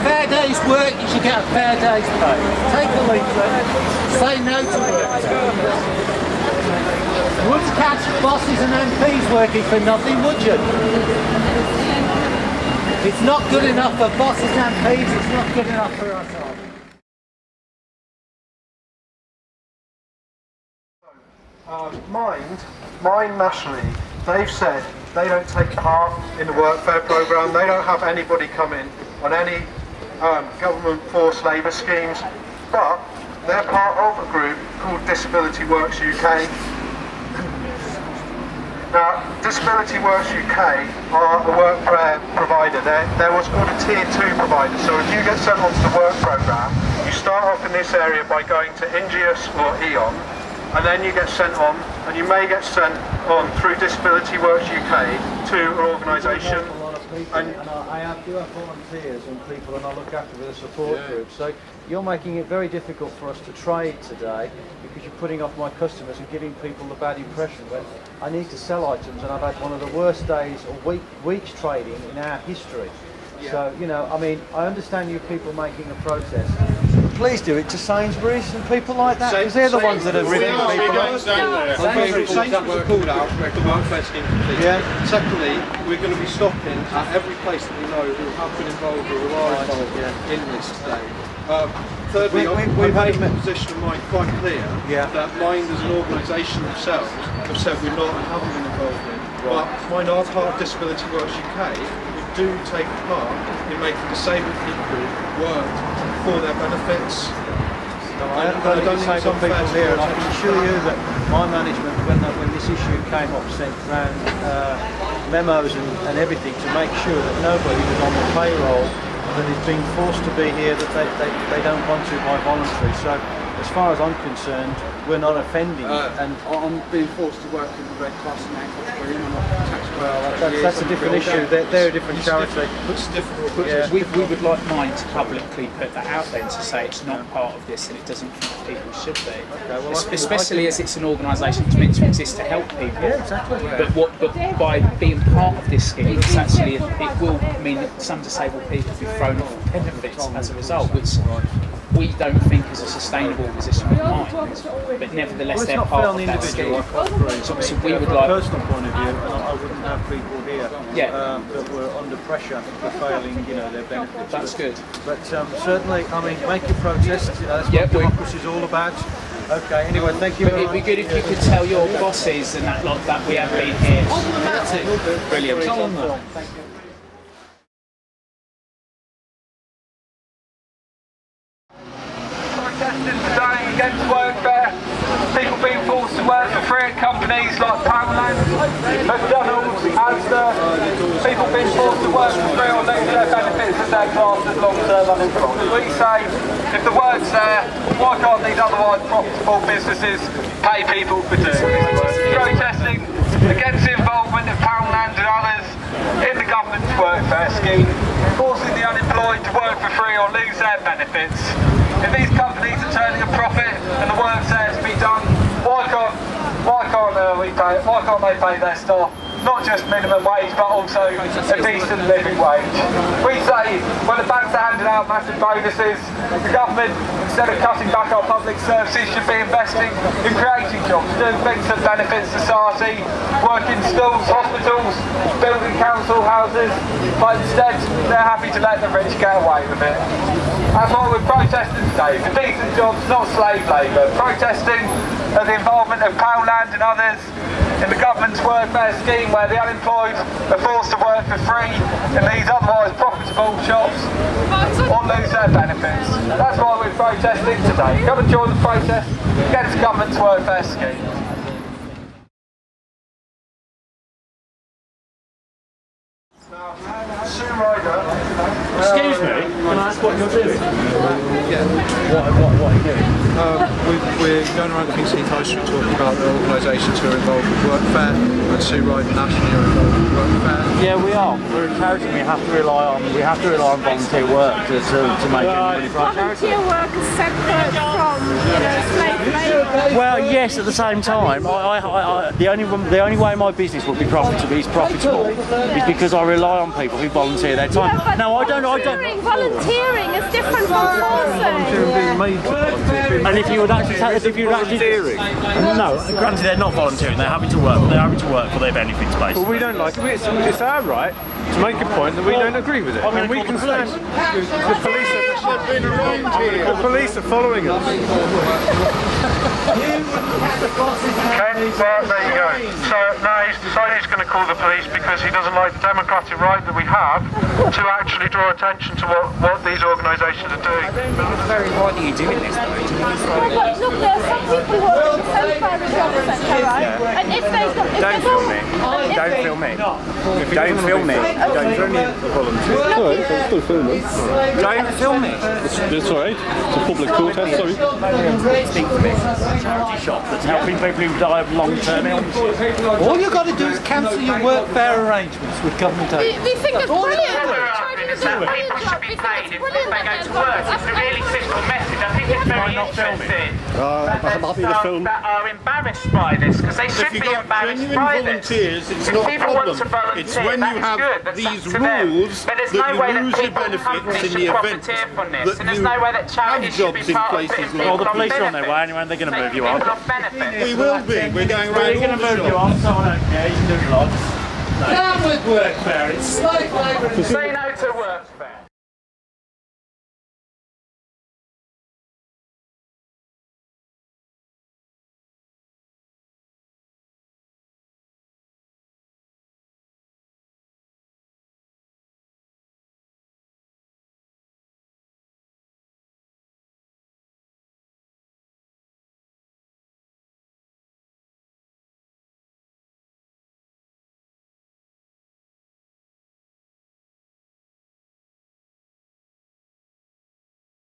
fair day's work, you should get a fair day's pay. Take the leaflet, say no to work. You wouldn't catch bosses and MPs working for nothing, would you? It's not good enough for bosses and MPs, it's not good enough for us all. Mind nationally, they've said they don't take part in the Workfare programme, they don't have anybody come in on any government forced labour schemes, but they're part of a group called Disability Works UK. Now, Disability Works UK are a Workfare provider. They're what's called a Tier 2 provider, so if you get sent onto the work programme, you start off in this area by going to Ingeus or Eon, and then you get sent on, and you may get sent on through Disability Works UK to an organisation. And I do have volunteers and people, and I look after with a support group. So you're making it very difficult for us to trade today because you're putting off my customers and giving people the bad impression. When I need to sell items, and I've had one of the worst days or weeks trading in our history. So, you know, I mean, I understand you people making a protest. Please do it to Sainsbury's and people like that, because they're the ones that are ripping people off. Sainsbury's are called out for the Workfare scheme completion. Secondly, we're going to be stopping at every place that we know who have been involved or who are involved in this today. Thirdly, we've made the position of Mind quite clear that Mind as an organisation themselves have said we're not and haven't been involved in. But Mind are part of Disability Works UK, who do take part in making disabled people work for their benefits. No, I haven't got any disabled people here, and I can assure you that my management, when this issue came up, sent round memos and everything to make sure that nobody was on the payroll that is being forced to be here that they don't want to by voluntary. So as far as I'm concerned, we're not offending. And I'm being forced to work in the Red Cross and I'm not taxpayer. That's a different issue. They're a different charity. We would like Mind to publicly put that out then to say it's not part of this and it doesn't think people should be. Okay, well, especially as it's an organisation that's meant to exist to help people. Yeah, exactly. But by being part of this scheme, it's actually it will mean that some disabled people will be thrown off benefits as a result, which we don't think is a sustainable position with Mind, but nevertheless they're part of that scheme. So we would like, from a personal point of view, I wouldn't have people here that were under pressure for failing, you know, their benefits. That's good. But certainly, I mean, make your protest. You know, that's what democracy is all about. Okay. Anyway, thank you. It'd be good if you could tell your bosses and that lot that we have been here. Brilliant. Thank you. Protesting today against Workfare, people being forced to work for free at companies like Poundland, McDonald's, Asda, people being forced to work for free or lose their benefits as their class as long-term unemployed. We say, if the work's there, why can't these otherwise profitable businesses pay people for doing this? Protesting against the involvement of Poundland and others in the government's Workfare scheme, forcing the unemployed to work for free or lose their benefits. If these companies are turning a profit and the work's there to be done, why can't they pay their staff not just minimum wage but also a decent living wage? We say when the banks are handing out massive bonuses, the government, instead of cutting back our public services, should be investing in creating jobs, doing things that benefit society, work in schools, hospitals, building council houses, but instead they're happy to let the rich get away with it. That's why we're protesting today, for decent jobs, not slave labour. Protesting at the involvement of Poundland and others in the government's Workfare scheme, where the unemployed are forced to work for free in these otherwise profitable shops or lose their benefits. That's why we're protesting today. Come and join the protest against the government's Workfare scheme. Excuse me, can I ask what you're doing? What are you doing? We're going around Kings Heath High Street talking about the organisations who are involved with Workfare, and Sue Ryder nationally are involved with Workfare. Yeah, we are. We're encouraging. We have to rely on volunteer work to make it money for our charity. Volunteer work is separate from, you know, slave labour. Well, yes. At the same time, the only way my business will be profitable is because I rely on people who volunteer their time. Now, I don't Volunteering is different from forcing. And if you would actually, volunteering. No, granted they're not volunteering. They're having to work. But they're having to work for their benefits, basically. Well, we don't like it. It's our right to make a point that we don't agree with it. And we can stand. The police are following us. Okay, well, there you go. So now he's decided he's going to call the police because he doesn't like the democratic right that we have to actually draw attention to what these organisations are doing. Very why are you doing this though? Look, there are some people who are in the same private job sector, right? And if there's not... Don't film me. Don't film me. Don't film me. Don't film me. Alright, I'm still filming. Don't film me. It's alright. It's a public protest, sorry. Charity shop that's helping people who die of long-term illnesses. All you've got to do is cancel your workfare arrangements with government aid. We think it's brilliant. People should be paid if they go to work. It's a really simple message. I think it's very interesting. I'm happy to film. That are embarrassed by this because they should be embarrassed by this. Volunteers, it's not a problem. It's when you have these rules that you lose your benefits in the event that you have jobs in places like... Well, the police are on their way anyway, and they're going to move you on. We will be. We're going around. They're going to move you on, so I don't care. You can do a lot. Down with Workfare. It's slave labour. Say no to Workfare.